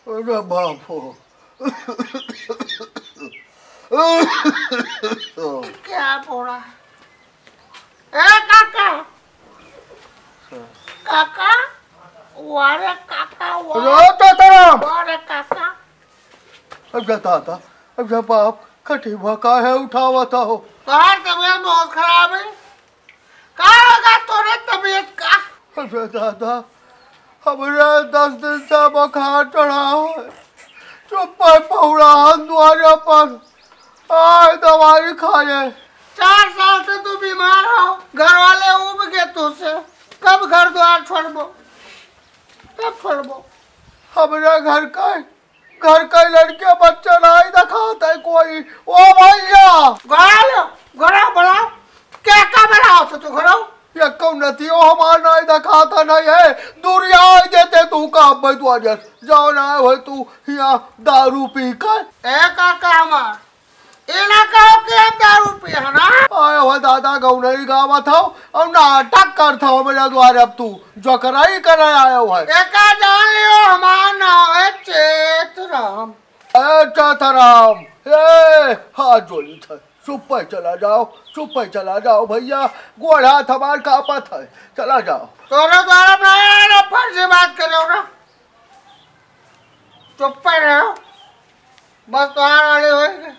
अरे बापो क्या बोला? ए काका काका वारे काका वारे काका। अब जाता था अब जब बाप कटी भका है उठावा था हो। तुम्हारी तबीयत बहुत खराब है। कहाँ होगा तोरे तबीयत का? अरे दादा हमारे 10 दिन से बुखार चढ़ा है। चुप पर पहुड़ा द्वारे पर आए दवाई खाए। 4 साल से तू बीमार हो, घर वाले उब गए तुझसे। कब घर द्वार छोड़बो? कब छोड़बो? हमारे घर का लड़के बच्चे नहीं दिखाते कोई। ओ भैया घोड़ा बढ़ाओ। क्या का बढ़ाओ तू घोड़ाओ? ये कौन नती हो हमारा नहीं दिखाता नहीं है। दूरिया देते तू काम में तू आज जाओ ना हो तू यहाँ दारू पी कर। ए काका हमार इना कहो कि हम दारू पिया ना। आए हो दादा गौ नहीं गावा था और नाटक कर था मेरे द्वारे। अब तू जो कराई कर आया हुआ है। एका जान लियो हमारा नाम है चेतराम। चेतराम हाथ जोड़ी था। चुप पे चला जाओ भैया। गोड़ा थमार कापत है। चला जाओ। तोरे द्वारा अपना फर्जी बात करो ना। चुप पे रहो बस। तुम्हारे वाले होएंगे।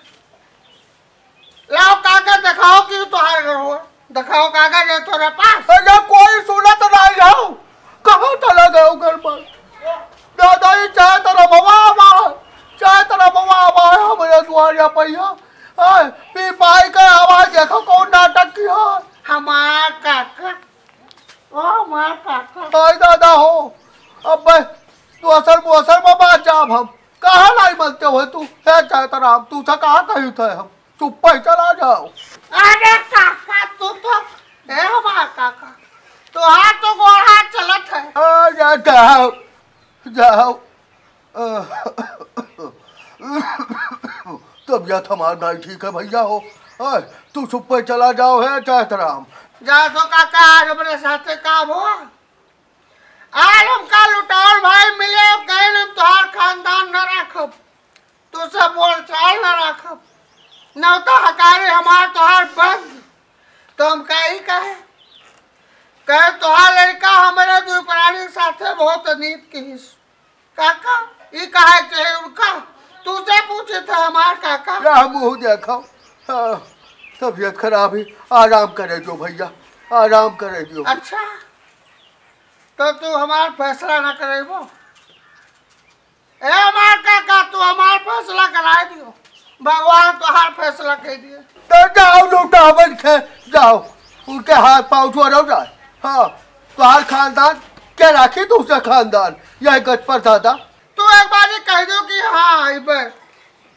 लाओ कागज दिखाओ कि तुम्हारे घर हुआ। दिखाओ कागज है तुम्हारे पास। अरे कोई सुना तो नहीं जाओ। कहाँ चला गया घर पर? दादा ये चाहे तेरा बाबा हमारे द्वारा भैया पी पाई का आवाज देखो कौन नाटक किया। हमारा काका हमारा काका। आई दादा हो अब तू असर में बात जाब हम कहाँ नहीं मिलते हो तू है चैतराम। तू से कहाँ कही थे हम। चुप पे चला जाओ। अरे काका तू तो है हमारा काका। तुहार तो गोड़ा चलत है। जाओ तबियत हमारा नहीं ठीक है भैया हो। तू चुप पे चला जाओ है चैतराम। जा तो काका आज अपने साथे काम हुआ। आज हमका लुटाओ भाई मिले कहीं हम तुहार खानदान न रखब। तू सब बोल चाल न रखब। न तो हकारी हमार तुहार बंद। तो हम कहीं कहे तुहार लड़का हमारे दो प्राणी साथे बहुत नीत की। काका ये कहे चाहिए उनका। तुझसे पूछे था हमार काका। मुँह देखो तबियत खराब है। आराम करे जो भैया आराम करे जो। अच्छा तो तू हमार फैसला न करेबो। ए हमार काका तू हमार फैसला करा दियो। भगवान तुहार फैसला कह दिए। तो जाओ लुटावन खे जाओ उनके हाथ पाँव छोड़ो जाए। हाँ तुहार खानदान क्या राखी दूसरा खानदान यही गज पर दादा। तू एक बार ही कह दो कि हाँ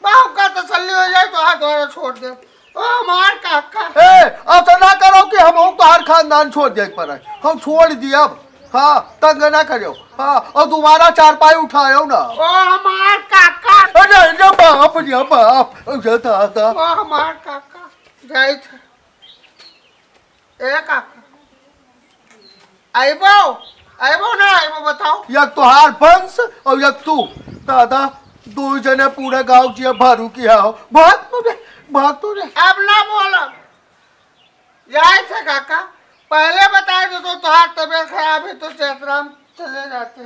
बाप का तसल्ली हो जाए तो हाथ द्वारा छोड़ दे। ओ हमार काका अब तो ना करो कि हम तुहार खानदान छोड़ दे पर हम छोड़ दिए अब। हाँ तंग ना करो। हाँ और तुम्हारा 4 पाई उठाओ ना। ओ हमार काका। अरे बाप दादा ओ हमार काका जाए थे। ए काका आइबो ना आइबो बताओ। एक तुहार वंश और एक तू दादा 2 जने पूरे गांव की भारू किया हो। भाग तू रे। अब ना बोलो जाए थे काका। पहले बताए तो तुहार तबीयत खराब है तो चैतराम चले जाते।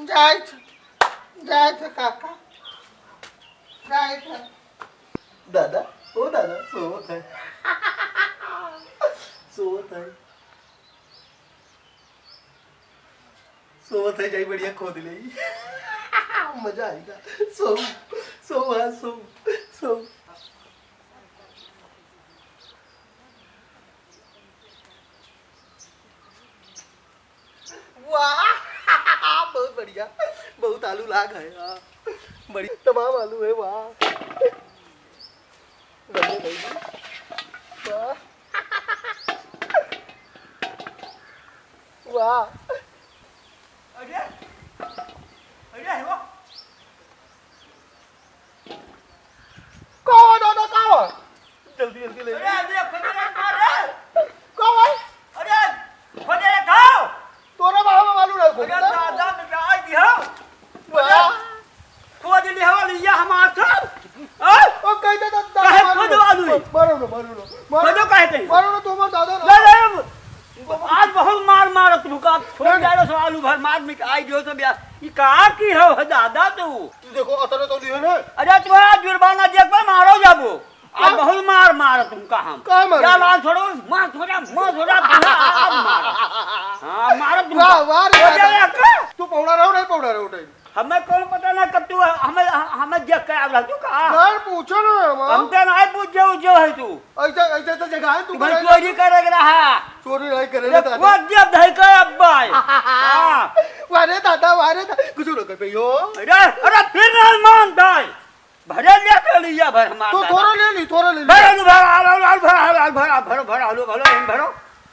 जाए थे काका जाए थे। दादा ओ दादा सोत है सोत है जाई बढ़िया खोद ले मजा आएगा। सो वाह बहुत बढ़िया बहुत आलू लाग है। बढ़िया तमाम आलू है। वाह वाह जल्दी ले तोरा बाबा मालूम है। तो कहते हैं मारो ना तुम्हारा दादा ले ले आज बहुत मार मार तुमका छोड़ जाए सो आलू भर मार में आई जो तो ब्याह ये कहा की हो दादा तू देखो अतरे तो लिए ना अरे तुम्हारा जुर्माना देख पर मारो जाबो आज बहुत मार मार तुमका हम क्या लाल छोड़ो मार छोड़ा हां मारो तुम वाह तू पौड़ा रहो नहीं पौड़ा रहो टाइम हमें कौन पता ना कब तू हमें देख के आव तू कहा यार पूछो ना हम तो नहीं पूछ जो है तू ऐसा ऐसा तो जगह है तू चोरी करे रहा चोरी नहीं करे दादा वो जब धई के अब्बा हां वारे दादा कुछ न कर पे यो अरे फिर ना मान दाई भरे ले के लिया भर हमारा तो थोड़ा ले ली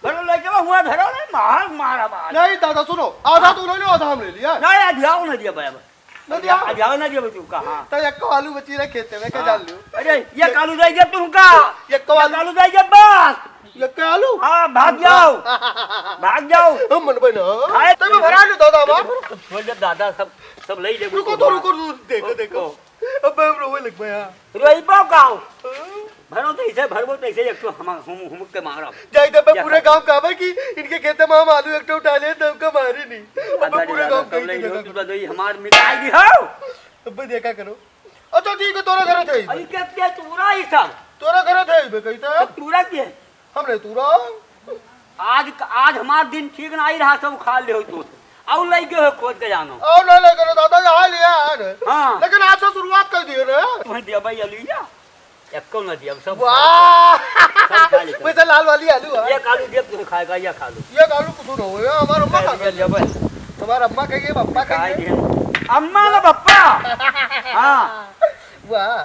भरो ले के हुआ धरो नहीं मार मारा बात नहीं दादा सुनो आधा तू ले लो आधा हम ले लिया नहीं आधियाओ ना दिया बराबर न दिया आधियाओ ना दिया तू कहां तो एक को आलू बची रहे खेते में के डाल लियो अरे ये कालू दे जब तुमका एक को कालू दे जब बस एक को आलू हां भाग जाओ हम मन बना तो मैं भरा लो दादा बाप छोड़ दे दादा सब ले ले रुको देखो अब मैं रोवे लग गया रोई पाओ भरो तो ऐसे भरबो तो ऐसे एक तो हम के मारा जाई दे पूरे गांव काबे की इनके खेते में हम आलू एक तो डाले तब का मारी नहीं अब पूरे गांव कहीं जगह तू तो हमार मिटाई दी हो अब देखा करो अच्छा ठीक है तोरा घर थे अई के तूरा ही सब तोरा घर थे बे कहता तूरा के हमने तूरा आज हमार दिन ठीक ना आई रहा सब खा ले हो तू और लइके हो खोद के जानो और ना लेकर दादा यहां लिया है हां लेकिन आज से शुरुआत कर दिए रे तुम्हें दिया भाई अलिया एक को ना दिया सब वाह वैसे लाल वाली आलू है ये आलू दे तू खाएगा या खा लो ये आलू कुछ ना होया हमारा अम्मा खा ले भाई हमारा अम्मा कहिए पापा कहिए अम्मा ना पापा हां वाह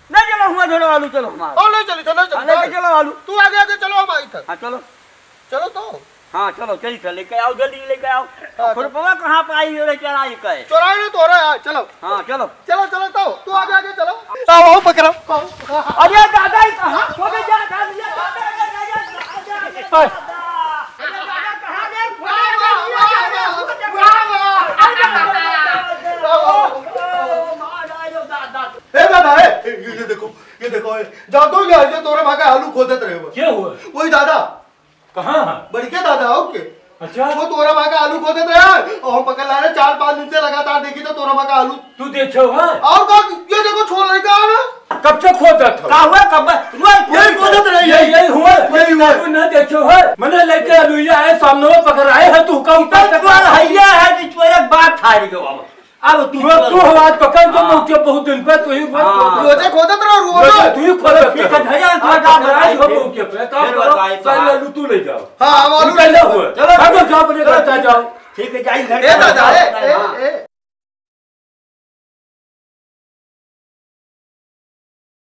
ना चलो हुआ धरो आलू चलो हमारा ओ ले चलो आलू तू आगे चलो हम आई था हां चलो तो हाँ चलो चल लेके आओ जल्दी लेके आओ खुरपवा कहाँ पे आई रे चराई के चोराई नहीं तो रहा है चलो हाँ चलो तो तू आगे चलो आओ पकड़ो अरे दादा कहाँ छोड़े जा खा लिया दादा ये देखो जातो क्या तोरे माँ का आलू खोदते रहे क्या हुआ वही दादा कहाँ बड़ी क्या दादा ओके अच्छा वो तोरा माँ का आलू खोदते रहे और हम पकड़ ला रहे 4-5 दिन से लगातार देखी तो तोरा माँ का आलू तू देखो है और का ये देखो छोड़ रही का ना कब से खोदा था का हुआ कब यही खोदत रही यही हुआ तू ना देखो है मैंने लेके आलूया है सामने में पकड़ आए है तू का उतर भैया है कि तोरे बात थारी के बाबा अब तू आवाज पकड़ तो मुझे बहुत दिन पे तू ही रोजे खोदत रहो रोज तू ही खोदा ठीक है भैया थोड़ा बराई हो मुझे पे काम करो चल आलू तू ले जाओ हां हम आलू ले जाओ चलो भागो जाओ अपने घर जाओ ठीक है जाई घर ए दादा ए